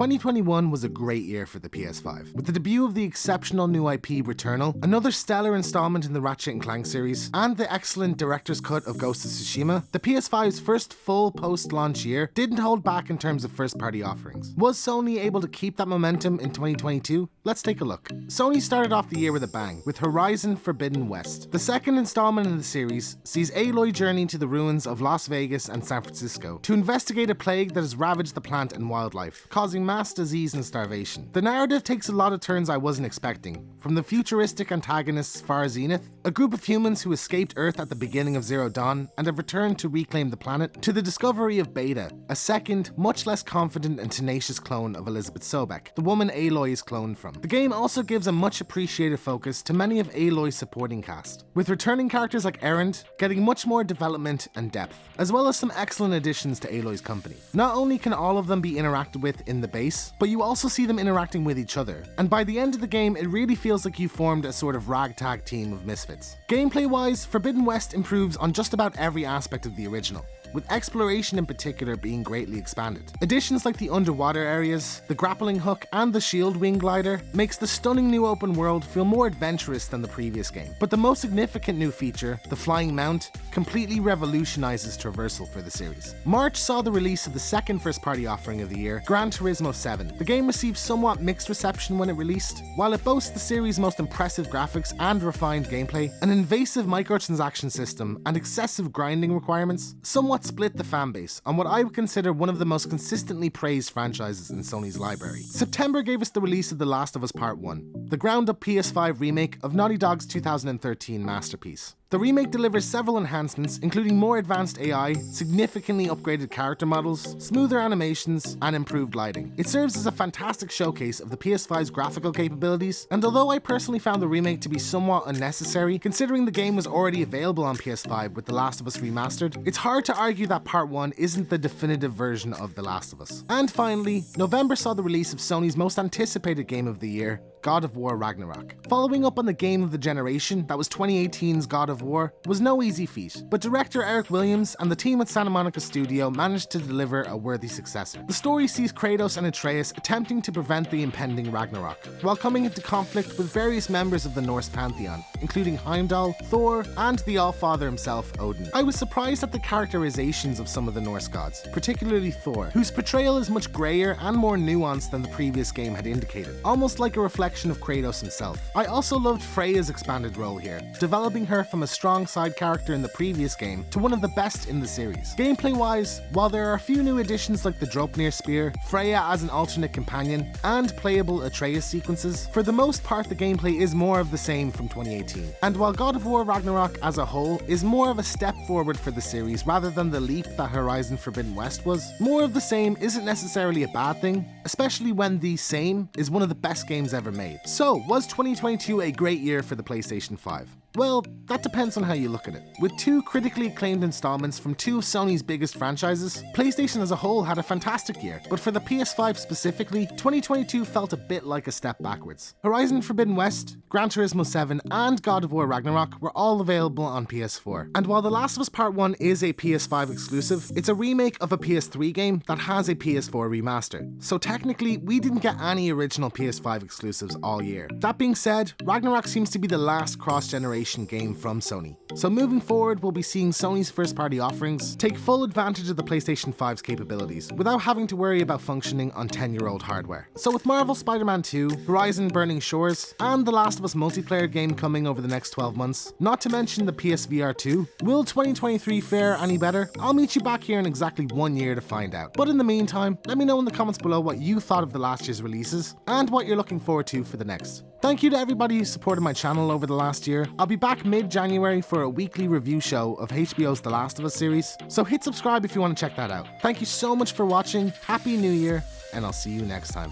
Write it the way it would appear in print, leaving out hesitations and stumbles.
2021 was a great year for the PS5, with the debut of the exceptional new IP Returnal, another stellar installment in the Ratchet and Clank series, and the excellent director's cut of Ghost of Tsushima. The PS5's first full post-launch year didn't hold back in terms of first-party offerings. Was Sony able to keep that momentum in 2022? Let's take a look. Sony started off the year with a bang, with Horizon Forbidden West. The second installment in the series sees Aloy journey to the ruins of Las Vegas and San Francisco to investigate a plague that has ravaged the plant and wildlife, causing mass disease and starvation. The narrative takes a lot of turns I wasn't expecting, from the futuristic antagonists Far Zenith, a group of humans who escaped Earth at the beginning of Zero Dawn and have returned to reclaim the planet, to the discovery of Beta, a second, much less confident and tenacious clone of Elizabeth Sobek, the woman Aloy is cloned from. The game also gives a much appreciated focus to many of Aloy's supporting cast, with returning characters like Erend getting much more development and depth, as well as some excellent additions to Aloy's company. Not only can all of them be interacted with in the base, but you also see them interacting with each other, and by the end of the game it really feels like you formed a sort of ragtag team of misfits. Gameplay-wise, Forbidden West improves on just about every aspect of the original, with exploration in particular being greatly expanded. Additions like the underwater areas, the grappling hook, and the shield wing glider makes the stunning new open world feel more adventurous than the previous game. But the most significant new feature, the flying mount, completely revolutionizes traversal for the series. March saw the release of the second first-party offering of the year, Gran Turismo 7. The game received somewhat mixed reception when it released. While it boasts the series' most impressive graphics and refined gameplay, an invasive microtransaction system and excessive grinding requirements somewhat split the fanbase on what I would consider one of the most consistently praised franchises in Sony's library. September gave us the release of The Last of Us Part 1, the ground-up PS5 remake of Naughty Dog's 2013 masterpiece. The remake delivers several enhancements, including more advanced AI, significantly upgraded character models, smoother animations, and improved lighting. It serves as a fantastic showcase of the PS5's graphical capabilities, and although I personally found the remake to be somewhat unnecessary, considering the game was already available on PS5 with The Last of Us Remastered, it's hard to argue that Part 1 isn't the definitive version of The Last of Us. And finally, November saw the release of Sony's most anticipated game of the year, God of War Ragnarok. Following up on the game of the generation that was 2018's God of War was no easy feat, but director Eric Williams and the team at Santa Monica Studio managed to deliver a worthy successor. The story sees Kratos and Atreus attempting to prevent the impending Ragnarok, while coming into conflict with various members of the Norse pantheon, including Heimdall, Thor, and the Allfather himself, Odin. I was surprised at the characterizations of some of the Norse gods, particularly Thor, whose portrayal is much grayer and more nuanced than the previous game had indicated, almost like a reflection of Kratos himself. I also loved Freya's expanded role here, developing her from a strong side character in the previous game to one of the best in the series. Gameplay-wise, while there are a few new additions like the Draupnir Spear, Freya as an alternate companion, and playable Atreus sequences, for the most part the gameplay is more of the same from 2018. And while God of War Ragnarok as a whole is more of a step forward for the series rather than the leap that Horizon Forbidden West was, more of the same isn't necessarily a bad thing, especially when the same is one of the best games ever made. So, was 2022 a great year for the PlayStation 5? Well, that depends on how you look at it. With two critically acclaimed installments from two of Sony's biggest franchises, PlayStation as a whole had a fantastic year, but for the PS5 specifically, 2022 felt a bit like a step backwards. Horizon Forbidden West, Gran Turismo 7, and God of War Ragnarok were all available on PS4. And while The Last of Us Part 1 is a PS5 exclusive, it's a remake of a PS3 game that has a PS4 remaster. So technically, we didn't get any original PS5 exclusives all year. That being said, Ragnarok seems to be the last cross-generation game from Sony. So moving forward, we'll be seeing Sony's first-party offerings take full advantage of the PlayStation 5's capabilities without having to worry about functioning on 10-year-old hardware. So with Marvel Spider-Man 2, Horizon Burning Shores, and The Last of Us multiplayer game coming over the next 12 months, not to mention the PSVR 2, will 2023 fare any better? I'll meet you back here in exactly 1 year to find out. But in the meantime, let me know in the comments below what you thought of the last year's releases and what you're looking forward to for the next. Thank you to everybody who supported my channel over the last year. I'll be back mid-January for a weekly review show of HBO's The Last of Us series, so hit subscribe if you want to check that out. Thank you so much for watching, Happy New Year, and I'll see you next time.